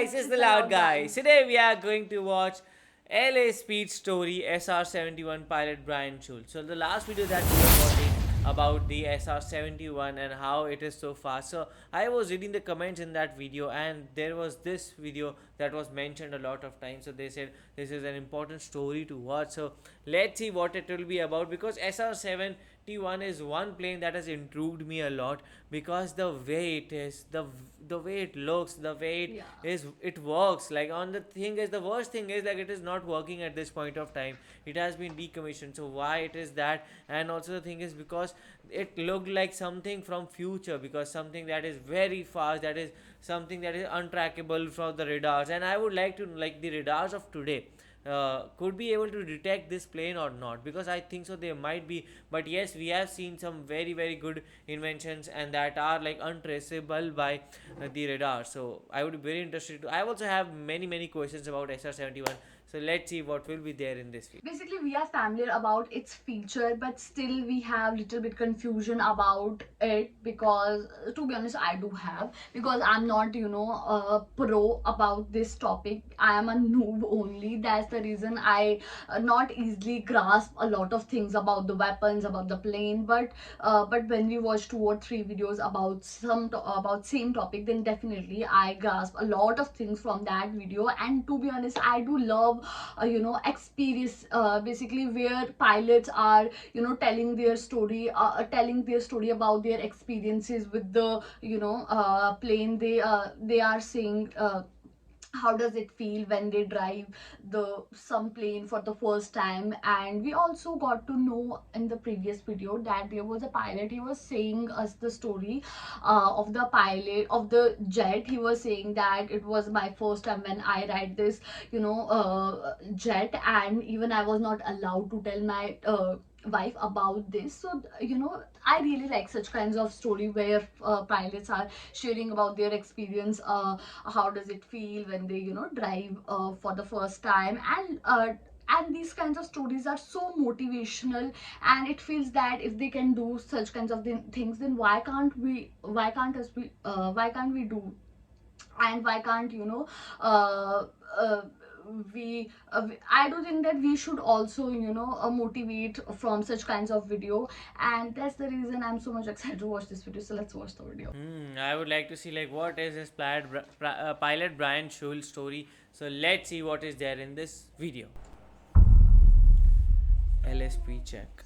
guys, it's the Loud Guys. Today we are going to watch LA Speed Story SR-71 Pilot Brian Shul. So the last video that we were watching about the SR-71 and how it is so fast. So I was reading the comments in that video and there was this video that was mentioned a lot of times. So they said this is an important story to watch. So let's see what it will be about, because SR-71 is one plane that has intrigued me a lot, because the way it is, the way it looks, the way it is, it works. Like, on the thing is, the worst thing is, like, it is not working at this point of time. It has been decommissioned. So why it is that? And also the thing is, because it looked like something from future, because something that is very fast, that is something that is untrackable from the radars. And I would like to, like, the radars of today could be able to detect this plane or not, because I think so they might be. But yes, we have seen some very good inventions and that are like untraceable by the radar. So I would be very interested to, I also have many questions about SR-71. So let's see what will be there in this video. Basically, we are familiar about its feature, but still we have little bit confusion about it, because to be honest, I do have, because I'm not, a pro about this topic. I am a noob only. That's the reason I not easily grasp a lot of things about the weapons, about the plane. But when we watch 2 or 3 videos about about same topic, then definitely I grasp a lot of things from that video. And to be honest, I do love experience, basically, where pilots are telling their story, about their experiences with the plane. They are saying how does it feel when they drive some plane for the first time. And we also got to know in the previous video that there was a pilot. He was saying us the story of the pilot of the jet. He was saying that it was my first time when I ride this jet, and even I was not allowed to tell my wife about this. So I really like such kinds of story where pilots are sharing about their experience, how does it feel when they drive for the first time. And these kinds of stories are so motivational, and it feels that if they can do such kinds of things, then why can't we do, and why can't I do think that we should also motivate from such kinds of video. And that's the reason I'm so much excited to watch this video. So let's watch the video. I would like to see, like, what is this Pilot Brian Shul story. So let's see what is there in this video. LSP check.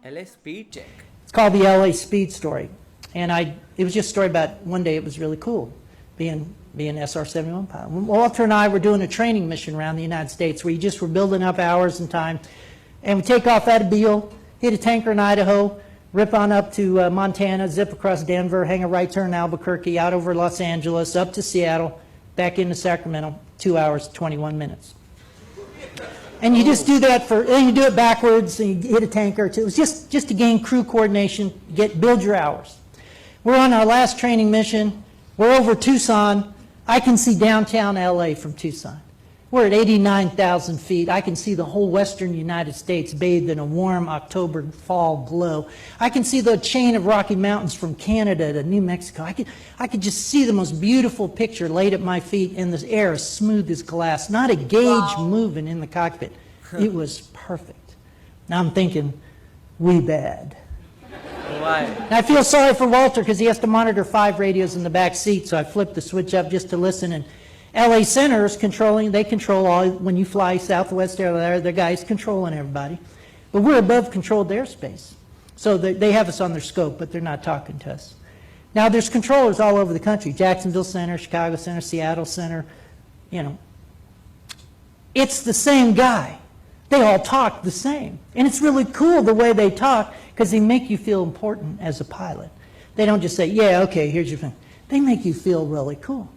LSP check. It's called the LA Speed Story, and it was just a story about one day it was really cool being SR-71 pilot. Walter and I were doing a training mission around the United States where you just were building up hours and time, and we take off out of Beale, hit a tanker in Idaho, rip on up to Montana, zip across Denver, hang a right turn in Albuquerque, out over Los Angeles, up to Seattle, back into Sacramento, 2 hours, 21 minutes. And you just do that and you do it backwards, and you hit a tanker or two. It was just to gain crew coordination, build your hours. We're on our last training mission. We're over Tucson. I can see downtown LA from Tucson. We're at 89,000 feet. I can see the whole western United States bathed in a warm October fall glow. I can see the chain of Rocky Mountains from Canada to New Mexico. I could just see the most beautiful picture laid at my feet, and the air is smooth as glass, not a gauge moving in the cockpit. It was perfect. Now I'm thinking, we bad. Why? And I feel sorry for Walter because he has to monitor 5 radios in the back seat, so I flipped the switch up just to listen. And LA Center is they control all, when you fly Southwest Air, the guys controlling everybody. But we're above controlled airspace. So they have us on their scope, but they're not talking to us. Now there's controllers all over the country, Jacksonville Center, Chicago Center, Seattle Center, It's the same guy. They all talk the same. And it's really cool the way they talk, because they make you feel important as a pilot. They don't just say, yeah, okay, here's your thing. They make you feel really cool.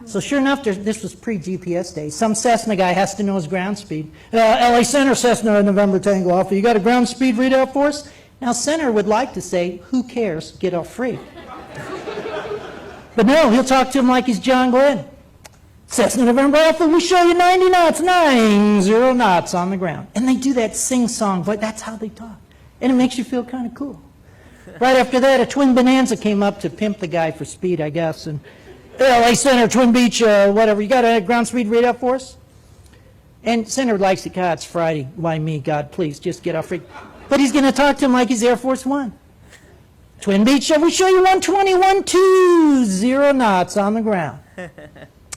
So sure enough, this was pre-GPS days. Some Cessna guy has to know his ground speed. LA Center, Cessna, November Tango Alpha. You got a ground speed readout for us? Now Center would like to say, who cares, get off free. But no, he'll talk to him like he's John Glenn. Cessna November Alpha, we show you 90 knots, 90 knots on the ground. And they do that sing-song, but that's how they talk. And it makes you feel kind of cool. Right after that, a twin Bonanza came up to pimp the guy for speed, I guess. And LA Center, Twin Beach, whatever. You got a ground speed radar for us? And Senator likes it. God, it's Friday. Why me? God, please, just get off. But he's going to talk to him like he's Air Force One. Twin Beach, shall we show you 121.20 knots on the ground?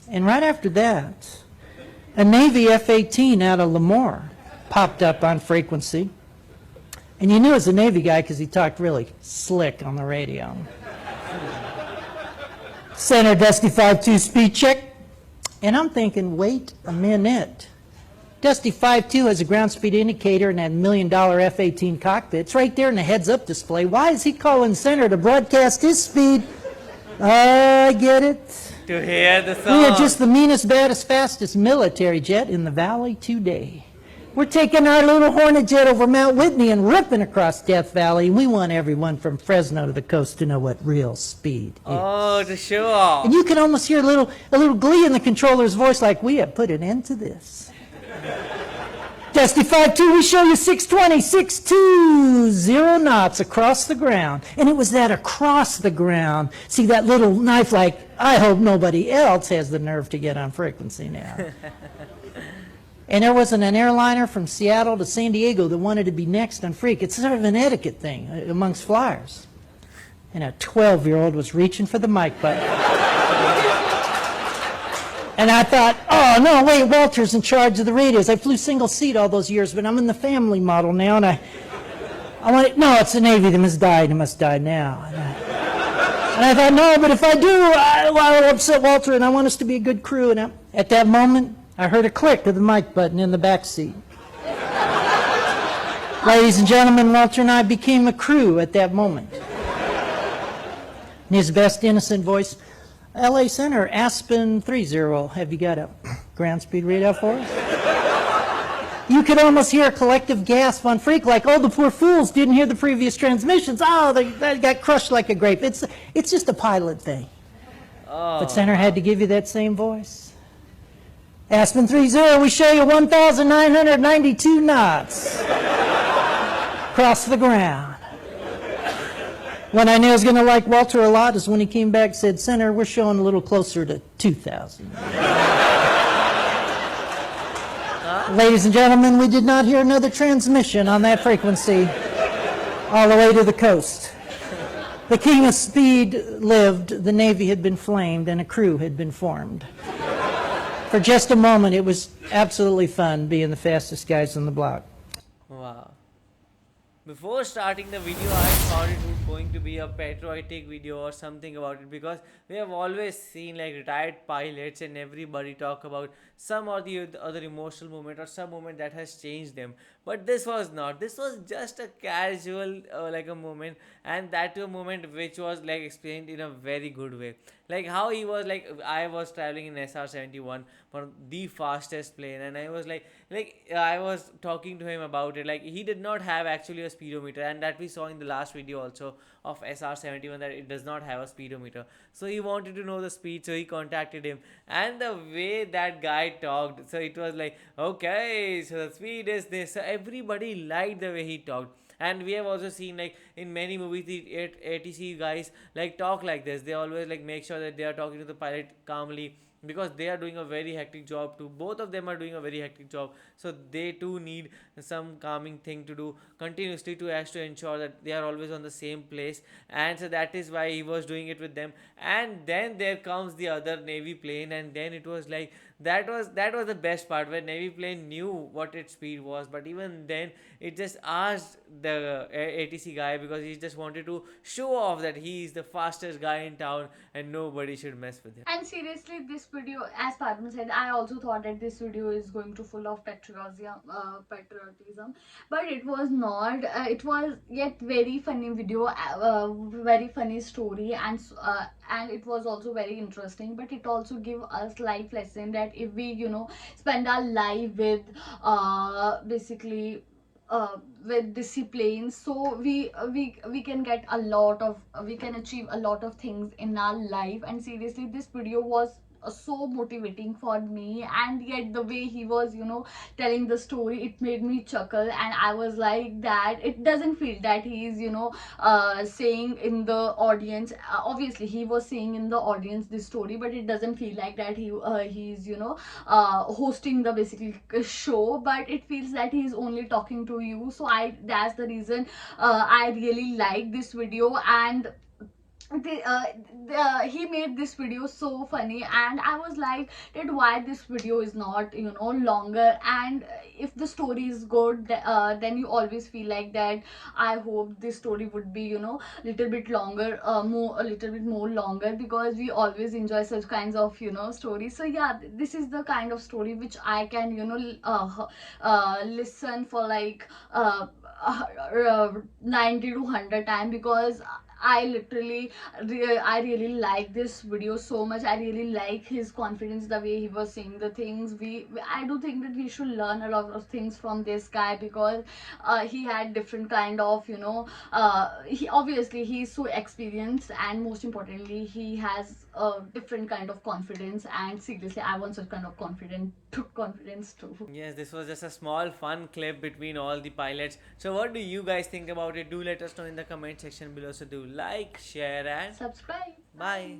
And right after that, a Navy F-18 out of Lemoore popped up on frequency. And you knew it was a Navy guy because he talked really slick on the radio. Center Dusty 5-2 speed check. And I'm thinking, wait a minute. Dusty 5-2 has a ground speed indicator and that $1 million F-18 cockpit. It's right there in the heads-up display. Why is he calling Center to broadcast his speed? I get it. To hear the song. We are just the meanest, baddest, fastest military jet in the valley today. We're taking our little Hornet jet over Mount Whitney and ripping across Death Valley. We want everyone from Fresno to the coast to know what real speed is. Oh, to show off. And you can almost hear a little glee in the controller's voice like, we have put an end to this. Dusty 5-2, we show you 620 knots across the ground. And it was that across the ground. See that little knife like, I hope nobody else has the nerve to get on frequency now. And there wasn't an airliner from Seattle to San Diego that wanted to be next on Freak. It's sort of an etiquette thing amongst flyers. And a 12-year-old was reaching for the mic button. And I thought, oh, no, wait, Walter's in charge of the radios. I flew single seat all those years, but I'm in the family model now, and I wanted, no, it's the Navy. They must die. They must die now. And I thought, no, but if I do, I'll upset Walter, and I want us to be a good crew. And at that moment, I heard a click of the mic button in the back seat. Ladies and gentlemen, Walter and I became a crew at that moment. In his best innocent voice, LA Center, Aspen 30, have you got a ground speed radar for us? You could almost hear a collective gasp on Freak, like, oh, the poor fools didn't hear the previous transmissions. Oh, they got crushed like a grape. It's just a pilot thing. Oh. But Center had to give you that same voice. Aspen 30, we show you 1,992 knots across the ground. When I knew I was going to like Walter a lot is when he came back and said, Center, we're showing a little closer to 2,000. Ladies and gentlemen, we did not hear another transmission on that frequency all the way to the coast. The king of speed lived, the Navy had been flamed, and a crew had been formed. For just a moment, it was absolutely fun being the fastest guys on the block. Wow. Before starting the video, I thought it was going to be a patriotic video or something about it, because we have always seen like retired pilots and everybody talk about some or the other emotional moment or some moment that has changed them. But this was not. This was just a casual like a moment, and that a moment which was like explained in a very good way. Like how he was like, I was traveling in SR-71, for the fastest plane, and I was like I was talking to him about it. Like he did not have actually a speedometer, and that we saw in the last video also of SR-71 that it does not have a speedometer. So he wanted to know the speed, so he contacted him, and the way that guy talked, so it was like, okay, so the speed is this. So everybody liked the way he talked. And we have also seen like in many movies the ATC guys like talk like this. They always like make sure that they are talking to the pilot calmly, because they are doing a very hectic job too. Both of them are doing a very hectic job, so they too need some calming thing to do continuously to ensure that they are always on the same place. And so that is why he was doing it with them. And then there comes the other Navy plane, and then it was like that was the best part, where Navy plane knew what its speed was, but even then it just asked the ATC guy, because he just wanted to show off that he is the fastest guy in town and nobody should mess with him. And seriously, this video, as Padma said, I also thought that this video is going to full of patriotism, but it was not. It was yet very funny video, very funny story, and it was also very interesting. But it also give us life lesson that if we spend our life with basically with discipline, so we can get a lot of we can achieve a lot of things in our life. And seriously, this video was so motivating for me, and yet the way he was, telling the story, it made me chuckle, and I was like that it doesn't feel that he's, saying in the audience. Obviously he was saying in the audience this story, but it doesn't feel like that he's, hosting the basically show, but it feels that he's only talking to you. So that's the reason I really like this video. And he made this video so funny, and I was like that why this video is not, longer. And if the story is good, then you always feel like that I hope this story would be, little bit longer, a little bit more longer, because we always enjoy such kinds of, stories. So yeah, this is the kind of story which I can, listen for like 90 to 100 times, because I really like this video so much. I really like his confidence, the way he was saying the things. I do think that we should learn a lot of things from this guy, because he had different kind of, he obviously he's so experienced, and most importantly he has a different kind of confidence, and seriously I want such kind of confidence too. Yes, this was just a small fun clip between all the pilots. So what do you guys think about it? Do let us know in the comment section below. So do like, share, and Subscribe. bye.